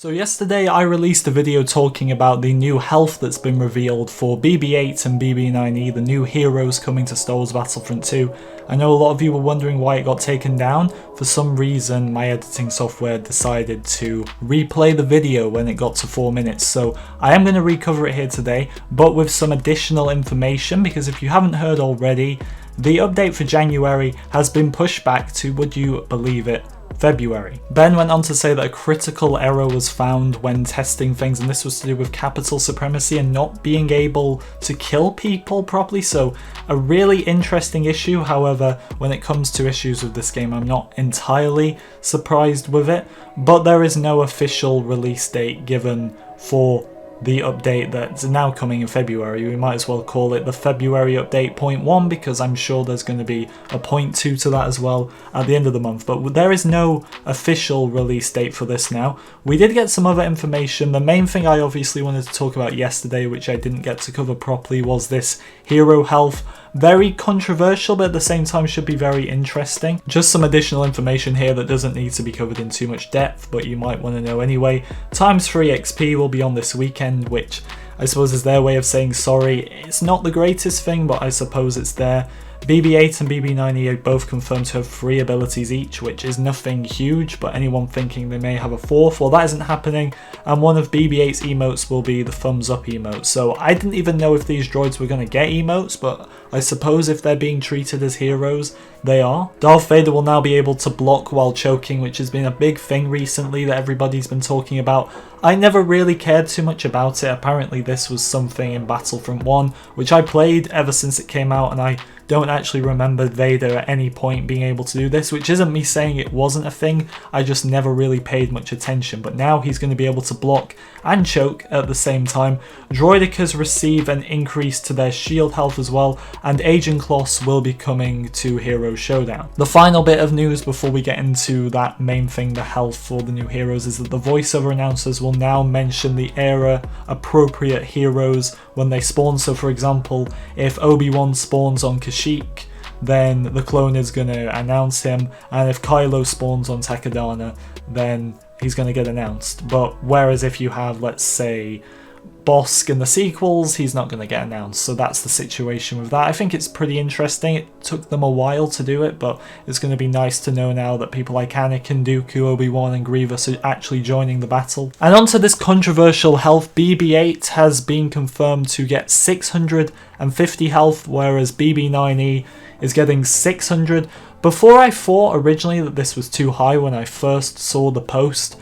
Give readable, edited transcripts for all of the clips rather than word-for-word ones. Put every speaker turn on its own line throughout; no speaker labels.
So yesterday I released a video talking about the new health that's been revealed for BB-8 and BB-9E, the new heroes coming to Star Wars Battlefront 2. I know a lot of you were wondering why it got taken down. For some reason my editing software decided to replay the video when it got to 4 minutes, so I am going to recover it here today, but with some additional information, because if you haven't heard already, the update for January has been pushed back to, would you believe it, February. Ben went on to say that a critical error was found when testing things, and this was to do with capital supremacy and not being able to kill people properly, so a really interesting issue. However, when it comes to issues with this game, I'm not entirely surprised with it, but there is no official release date given for the update that's now coming in February. We might as well call it the February update 0.1 because I'm sure there's going to be a 0.2 to that as well at the end of the month, but there is no official release date for this now. We did get some other information. The main thing I obviously wanted to talk about yesterday, which I didn't get to cover properly, was this hero health. Very controversial, but at the same time should be very interesting. Just some additional information here that doesn't need to be covered in too much depth, but you might want to know anyway. Times 3 XP will be on this weekend, which I suppose is their way of saying sorry. It's not the greatest thing, but I suppose it's there. BB-8 and BB-9E are both confirmed to have 3 abilities each, which is nothing huge, but anyone thinking they may have a 4th, well, that isn't happening, and one of BB-8's emotes will be the thumbs up emote. So I didn't even know if these droids were going to get emotes, but I suppose if they're being treated as heroes, they are. Darth Vader will now be able to block while choking, which has been a big thing recently that everybody's been talking about. I never really cared too much about it. Apparently this was something in Battlefront 1, which I played ever since it came out, and I don't actually remember Vader at any point being able to do this, which isn't me saying it wasn't a thing, I just never really paid much attention. But now he's going to be able to block and choke at the same time. Droidekas receive an increase to their shield health as well, and Agent Kloss will be coming to Hero Showdown. The final bit of news before we get into that main thing, the health for the new heroes, is that the voiceover announcers will now mention the era appropriate heroes when they spawn. So for example, if Obi-Wan spawns on Kashyyyk, then the clone is going to announce him, and if Kylo spawns on Takodana, then he's going to get announced. But whereas if you have, let's say, Bosk in the sequels, he's not going to get announced. So that's the situation with that. I think it's pretty interesting. It took them a while to do it, but it's going to be nice to know now that people like Anakin, Dooku, Obi-Wan and Grievous are actually joining the battle. And onto this controversial health, BB-8 has been confirmed to get 650 health, whereas BB-9E is getting 600. Before I thought originally that this was too high when I first saw the post,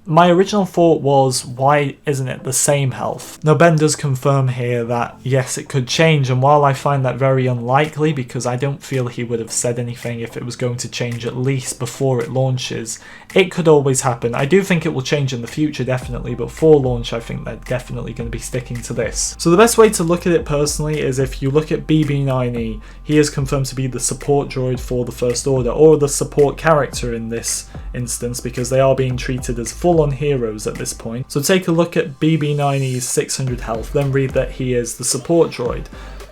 my original thought was, why isn't it the same health? Now Ben does confirm here that yes, it could change, and while I find that very unlikely because I don't feel he would have said anything if it was going to change at least before it launches, it could always happen. I do think it will change in the future definitely, but for launch I think they're definitely going to be sticking to this. So the best way to look at it personally is if you look at BB-9E, he is confirmed to be the support droid for the First Order, or the support character in this instance, because they are being treated as full on heroes at this point. So take a look at BB-9E's 600 health, then read that he is the support droid.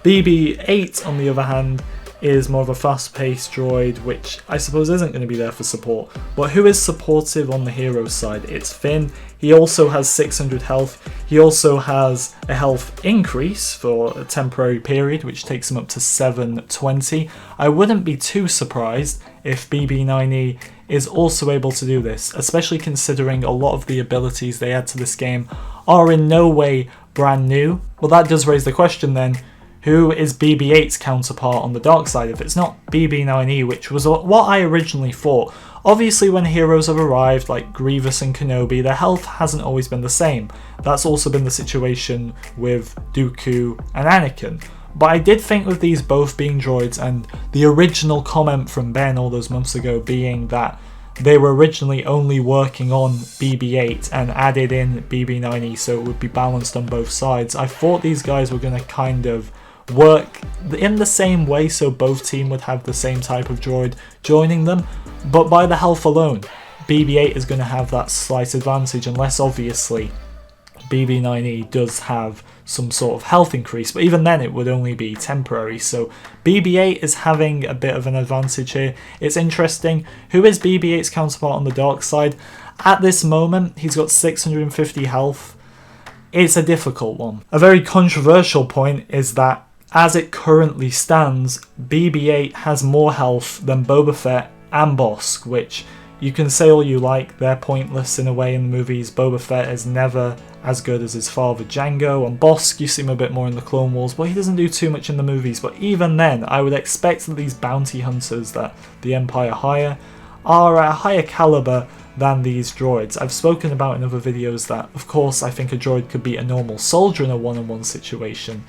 BB-8 on the other hand is more of a fast-paced droid, which I suppose isn't going to be there for support. But who is supportive on the hero side? It's Finn. He also has 600 health. He also has a health increase for a temporary period, which takes him up to 720. I wouldn't be too surprised if BB-9E is also able to do this, especially considering a lot of the abilities they add to this game are in no way brand new. Well, that does raise the question then, who is BB-8's counterpart on the dark side if it's not BB-9E, which was what I originally thought. Obviously when heroes have arrived like Grievous and Kenobi, their health hasn't always been the same. That's also been the situation with Dooku and Anakin. But I did think with these both being droids, and the original comment from Ben all those months ago being that they were originally only working on BB-8 and added in BB-9E so it would be balanced on both sides, I thought these guys were going to kind of work in the same way so both teams would have the same type of droid joining them, but by the health alone, BB-8 is going to have that slight advantage, unless obviously BB-9E does have some sort of health increase, but even then it would only be temporary. So BB-8 is having a bit of an advantage here. It's interesting. Who is BB-8's counterpart on the dark side? At this moment, he's got 650 health. It's a difficult one. A very controversial point is that as it currently stands, BB-8 has more health than Boba Fett and Bossk, which you can say all you like, they're pointless in a way in the movies. Boba Fett is never as good as his father Jango, and Bossk you see him a bit more in the Clone Wars, but he doesn't do too much in the movies. But even then, I would expect that these bounty hunters that the Empire hire are at a higher caliber than these droids. I've spoken about in other videos that, of course, I think a droid could beat a normal soldier in a one-on-one situation,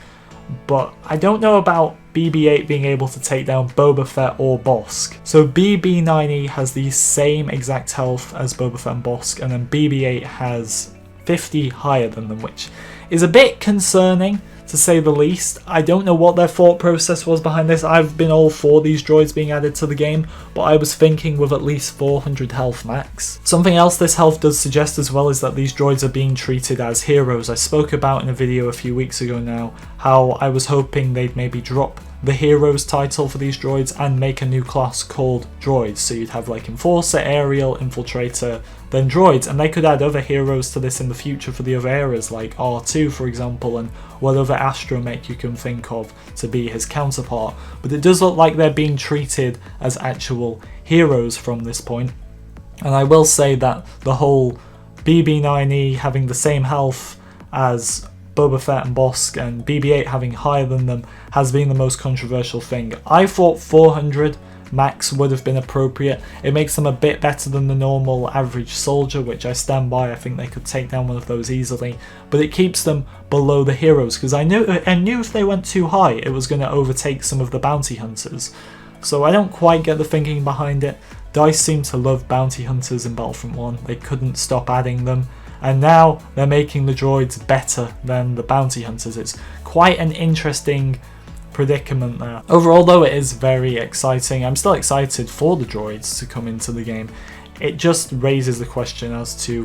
but I don't know about BB-8 being able to take down Boba Fett or Bossk. So BB-9E has the same exact health as Boba Fett and Bossk, and then BB-8 has 50 higher than them, which is a bit concerning to say the least. I don't know what their thought process was behind this. I've been all for these droids being added to the game, but I was thinking with at least 400 health max. Something else this health does suggest as well is that these droids are being treated as heroes. I spoke about in a video a few weeks ago now how I was hoping they'd maybe drop the heroes title for these droids and make a new class called droids. So you'd have like Enforcer, Aerial, Infiltrator, then droids, and they could add other heroes to this in the future for the other eras, like R2 for example, and what other astromech you can think of to be his counterpart. But it does look like they're being treated as actual heroes from this point. And I will say that the whole BB-9E having the same health as Boba Fett and Bossk and BB-8 having higher than them has been the most controversial thing. I thought 400 max would have been appropriate. It makes them a bit better than the normal average soldier, which I stand by. I think they could take down one of those easily, but it keeps them below the heroes, because I knew if they went too high it was going to overtake some of the bounty hunters. So I don't quite get the thinking behind it. DICE seem to love bounty hunters in Battlefront 1. They couldn't stop adding them, and now they're making the droids better than the bounty hunters. It's quite an interesting predicament there. Overall though, it is very exciting. I'm still excited for the droids to come into the game. It just raises the question as to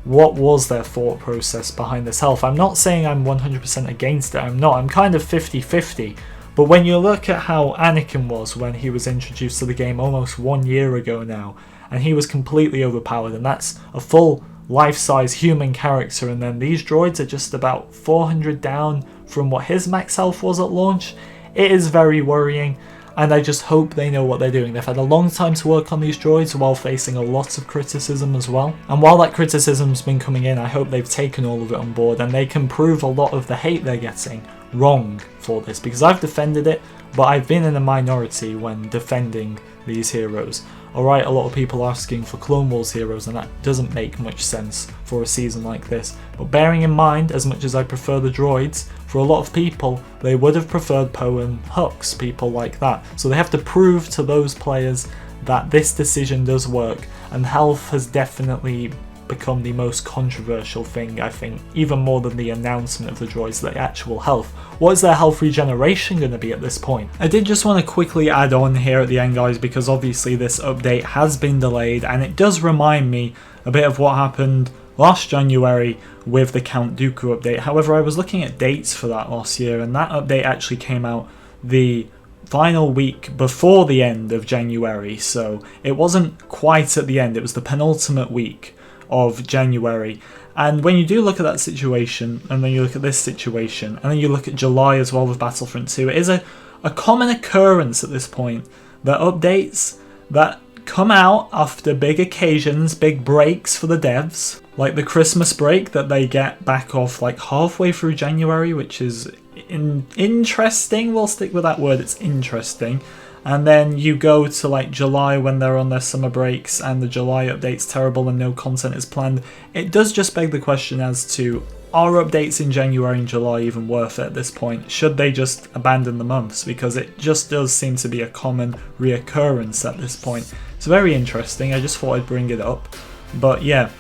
what was their thought process behind this health. I'm not saying I'm 100% against it, I'm not. I'm kind of 50-50. But when you look at how Anakin was when he was introduced to the game almost 1 year ago now, and he was completely overpowered, and that's a full life-size human character, and then these droids are just about 400 down from what his max health was at launch. It is very worrying, and I just hope they know what they're doing. They've had a long time to work on these droids while facing a lot of criticism as well. And while that criticism's been coming in, I hope they've taken all of it on board and they can prove a lot of the hate they're getting wrong for this, because I've defended it, but I've been in a minority when defending these heroes. Alright, a lot of people are asking for Clone Wars heroes, and that doesn't make much sense for a season like this. But bearing in mind, as much as I prefer the droids, for a lot of people, they would have preferred Poe and Hux, people like that. So they have to prove to those players that this decision does work, and health has definitely become the most controversial thing, I think, even more than the announcement of the droids, the actual health. What is their health regeneration going to be at this point? I did just want to quickly add on here at the end, guys, because obviously this update has been delayed, and it does remind me a bit of what happened last January with the Count Dooku update. However, I was looking at dates for that last year, and that update actually came out the final week before the end of January, so it wasn't quite at the end, it was the penultimate week of January. And when you do look at that situation, and then you look at this situation, and then you look at July as well with Battlefront 2, it is a common occurrence at this point that updates that come out after big occasions, big breaks for the devs, like the Christmas break that they get back off like halfway through January, which is interesting. We'll stick with that word, it's interesting. And then you go to like July when they're on their summer breaks and the July update's terrible and no content is planned. It does just beg the question as to, are updates in January and July even worth it at this point? Should they just abandon the months? Because it just does seem to be a common reoccurrence at this point. It's very interesting, I just thought I'd bring it up. But yeah,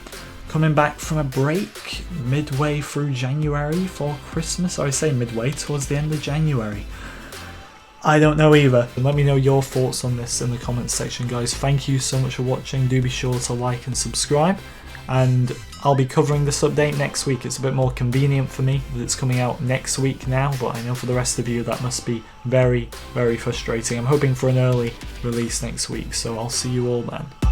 coming back from a break midway through January for Christmas, or I say midway, towards the end of January. I don't know either. Let me know your thoughts on this in the comments section, guys. Thank you so much for watching. Do be sure to like and subscribe, and I'll be covering this update next week. It's a bit more convenient for me that it's coming out next week now, but I know for the rest of you that must be very, very frustrating. I'm hoping for an early release next week, so I'll see you all then.